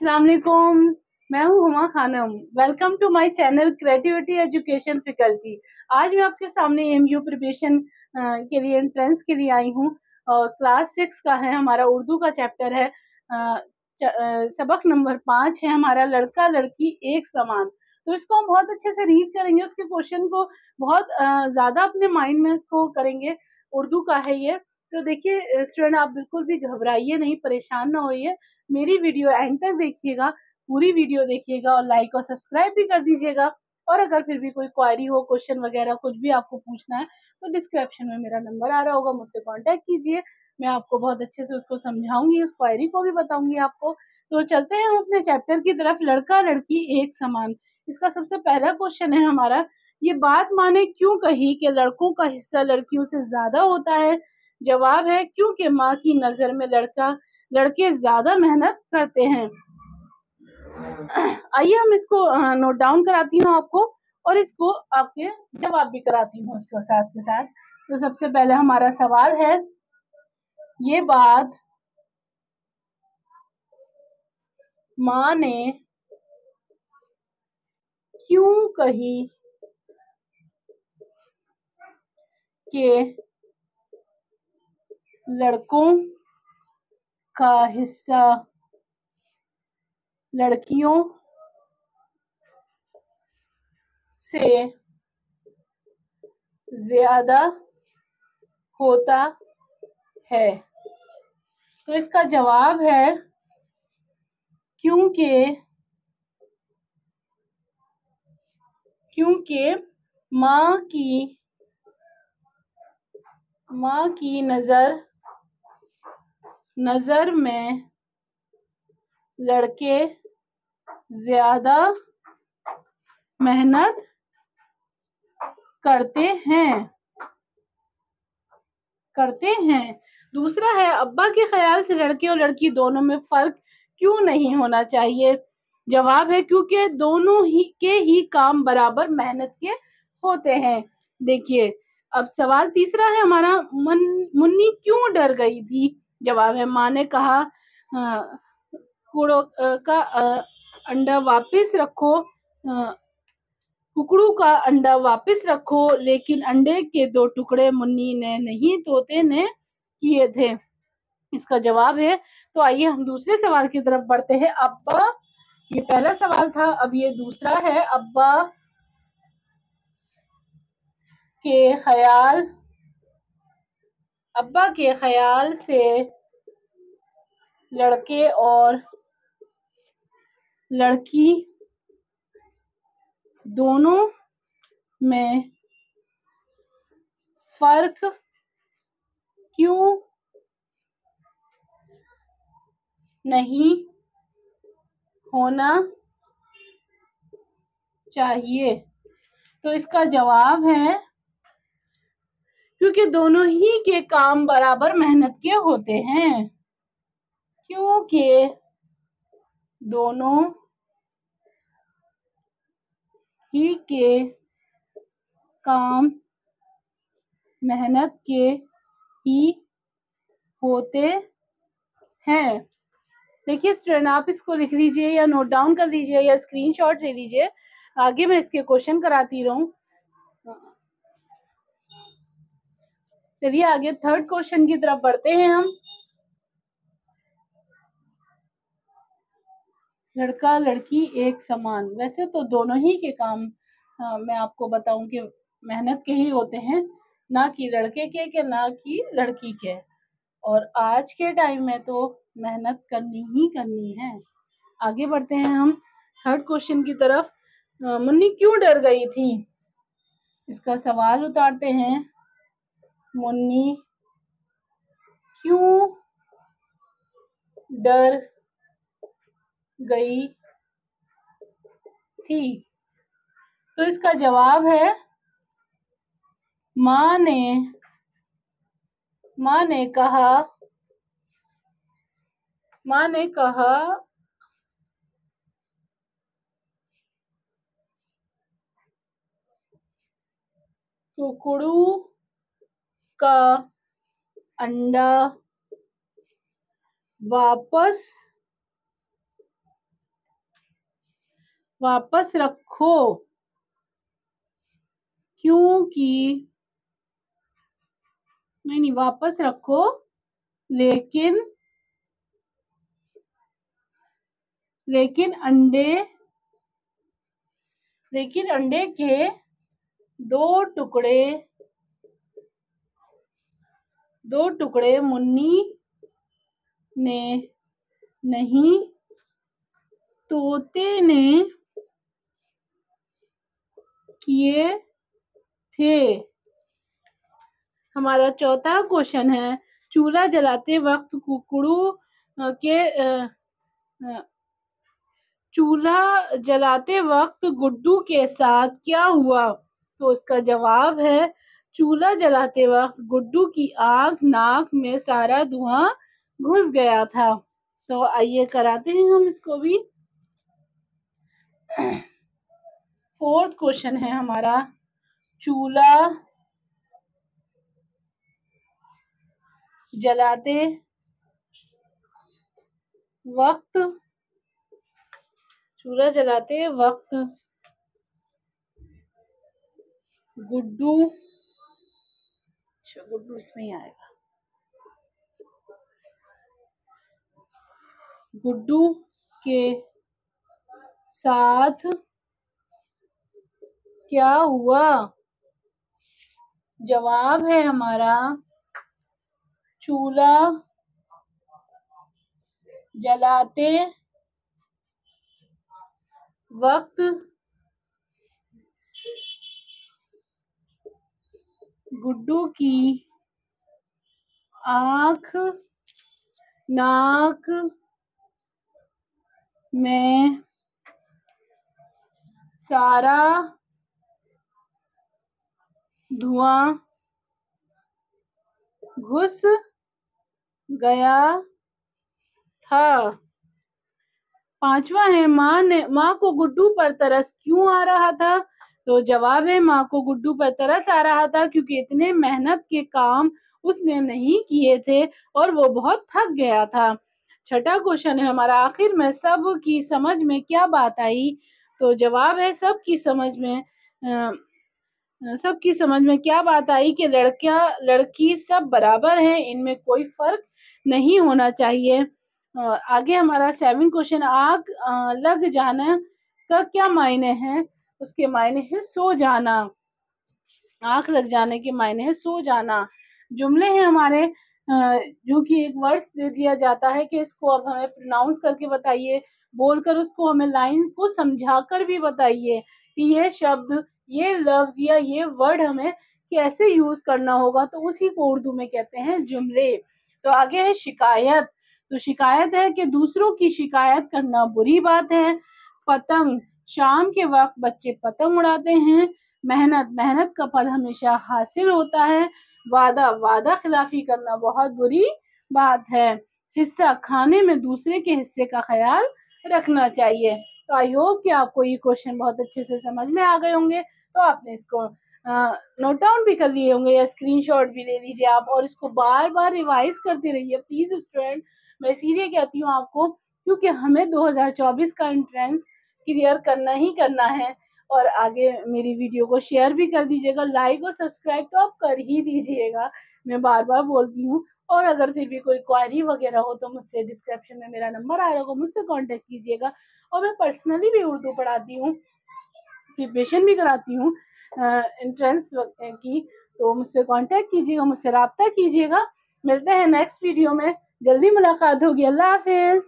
अस्सलाम वालेकुम। मैं हूं Huma Khanam. Welcome to my channel creativity education faculty. आज मैं आपके सामने एमयू प्रिपरेशन के लिए एंट्रेंस के लिए आई हूं और क्लास 6 का है हमारा उर्दू का चैप्टर है। सबक नंबर 5 है हमारा लड़का लड़की एक समान। तो इसको हम बहुत अच्छे से रीड करेंगे, उसके क्वेश्चन को बहुत ज्यादा अपने माइंड में इसको करेंगे। उर्दू का है ये। तो देखिए स्टूडेंट, आप बिल्कुल भी घबराइए नहीं, परेशान ना होइए। मेरी वीडियो एंड तक देखिएगा, पूरी वीडियो देखिएगा और लाइक और सब्सक्राइब भी कर दीजिएगा। और अगर फिर भी कोई क्वेरी हो, क्वेश्चन वगैरह कुछ भी आपको पूछना है तो डिस्क्रिप्शन में मेरा नंबर आ रहा होगा, मुझसे कांटेक्ट कीजिए। मैं आपको बहुत अच्छे से उसको समझाऊंगी, उस क्वेरी को भी बताऊंगी आपको। तो चलते हैं हम अपने चैप्टर की तरफ। लड़का लड़की एक समान। इसका सबसे पहला क्वेश्चन है हमारा, ये बात माने क्यों कही कि लड़कों का हिस्सा लड़कियों से ज्यादा होता है। जवाब है क्योंकि माँ की नजर में लड़के ज्यादा मेहनत करते हैं। आइए हम इसको नोट डाउन कराती हूँ आपको और इसको आपके जवाब भी कराती हूँ उसके साथ के साथ। तो सबसे पहले हमारा सवाल है, ये बात माँ ने क्यों कही कि लड़कों का हिस्सा लड़कियों से ज्यादा होता है। तो इसका जवाब है क्योंकि माँ की नजर में लड़के ज्यादा मेहनत करते हैं। दूसरा है, अब्बा के ख्याल से लड़के और लड़की दोनों में फर्क क्यों नहीं होना चाहिए। जवाब है क्योंकि दोनों ही काम बराबर मेहनत के होते हैं। देखिए अब सवाल तीसरा है हमारा, मुन्नी क्यों डर गई थी। जवाब है, माँ ने कहा का अंडा वापस रखो, कुकड़ू का अंडा वापस रखो, लेकिन अंडे के 2 टुकड़े मुन्नी ने नहीं, तोते ने किए थे। इसका जवाब है। तो आइए हम दूसरे सवाल की तरफ बढ़ते हैं। अब्बा, ये पहला सवाल था, अब ये दूसरा है। अब्बा के ख्याल से लड़के और लड़की दोनों में फर्क क्यों नहीं होना चाहिए। तो इसका जवाब है क्योंकि दोनों ही के काम बराबर मेहनत के होते हैं। क्योंकि दोनों ही के काम मेहनत के ही होते हैं। देखिए स्टूडेंट, आप इसको लिख लीजिए या नोट डाउन कर लीजिए या स्क्रीनशॉट ले लीजिए, आगे मैं इसके क्वेश्चन कराती रहूं। चलिए आगे थर्ड क्वेश्चन की तरफ बढ़ते हैं हम। लड़का लड़की एक समान, वैसे तो दोनों ही के काम मैं आपको बताऊं कि मेहनत के ही होते हैं, ना कि लड़के के ना कि लड़की के। और आज के टाइम में तो मेहनत करनी ही करनी है। आगे बढ़ते हैं हम थर्ड क्वेश्चन की तरफ। मुन्नी क्यों डर गई थी। इसका सवाल उतारते हैं, मुन्नी क्यों डर गई थी। तो इसका जवाब है, माँ ने कहा कुकड़ू का अंडा वापस वापस रखो, क्योंकि नहीं वापस रखो, लेकिन अंडे के दो टुकड़े मुन्नी ने नहीं, तोते ने किए थे। हमारा चौथा क्वेश्चन है, चूल्हा जलाते वक्त कुकड़ू के चूल्हा जलाते वक्त गुड्डू के साथ क्या हुआ? तो इसका जवाब है, चूल्हा जलाते वक्त गुड्डू की आंख नाक में सारा धुआं घुस गया था। तो आइए कराते हैं हम इसको भी। फोर्थ क्वेश्चन है हमारा, चूल्हा जलाते वक्त गुड्डू इसमें ही आएगा, गुड्डू के साथ क्या हुआ? जवाब है हमारा, चूल्हा जलाते वक्त गुड्डू की आंख नाक में सारा धुआं घुस गया था। पांचवा है, माँ को गुड्डू पर तरस क्यों आ रहा था? तो जवाब है, माँ को गुड्डू पर तरस आ रहा था क्योंकि इतने मेहनत के काम उसने नहीं किए थे और वो बहुत थक गया था। छठा क्वेश्चन है हमारा, आखिर में सबकी समझ में क्या बात आई? तो जवाब है, सबकी समझ में क्या बात आई कि लड़का लड़की सब बराबर हैं, इनमें कोई फर्क नहीं होना चाहिए। आगे हमारा 7 क्वेश्चन, आग लग जाना का क्या मायने हैं? उसके मायने है सो जाना। आंख लग जाने के मायने है सो जाना। जुमले हैं हमारे, जो कि एक वर्ड्स दे दिया जाता है कि इसको अब हमें प्रोनाउंस करके बताइए, बोलकर उसको हमें लाइन को समझाकर भी बताइए कि ये शब्द, ये लफ्ज या ये वर्ड हमें कैसे यूज करना होगा। तो उसी को उर्दू में कहते हैं जुमले। तो आगे है शिकायत। तो शिकायत है कि दूसरों की शिकायत करना बुरी बात है। पतंग, शाम के वक्त बच्चे पतंग उड़ाते हैं। मेहनत का फल हमेशा हासिल होता है। वादा खिलाफी करना बहुत बुरी बात है। हिस्सा, खाने में दूसरे के हिस्से का ख्याल रखना चाहिए। तो आई होप कि आपको ये क्वेश्चन बहुत अच्छे से समझ में आ गए होंगे। तो आपने इसको नोट डाउन भी कर लिए होंगे या स्क्रीनशॉट भी ले लीजिए आप, और इसको बार बार रिवाइज करते रहिए प्लीज स्टूडेंट। मैं इसीलिए कहती हूँ आपको, क्योंकि हमें 2024 का एंट्रेंस क्लियर करना ही करना है। और आगे मेरी वीडियो को शेयर भी कर दीजिएगा, लाइक और सब्सक्राइब तो आप कर ही दीजिएगा, मैं बार बार बोलती हूँ। और अगर फिर भी कोई क्वेरी वगैरह हो तो मुझसे डिस्क्रिप्शन में मेरा नंबर आ रहा होगा, मुझसे कांटेक्ट कीजिएगा। और मैं पर्सनली भी उर्दू पढ़ाती हूँ, प्रिपरेशन भी कराती हूँ एंट्रेंस की। तो मुझसे कांटेक्ट कीजिएगा, मुझसे रब्ता कीजिएगा। मिलते हैं नेक्स्ट वीडियो में, जल्दी मुलाकात होगी। अल्लाह हाफिज।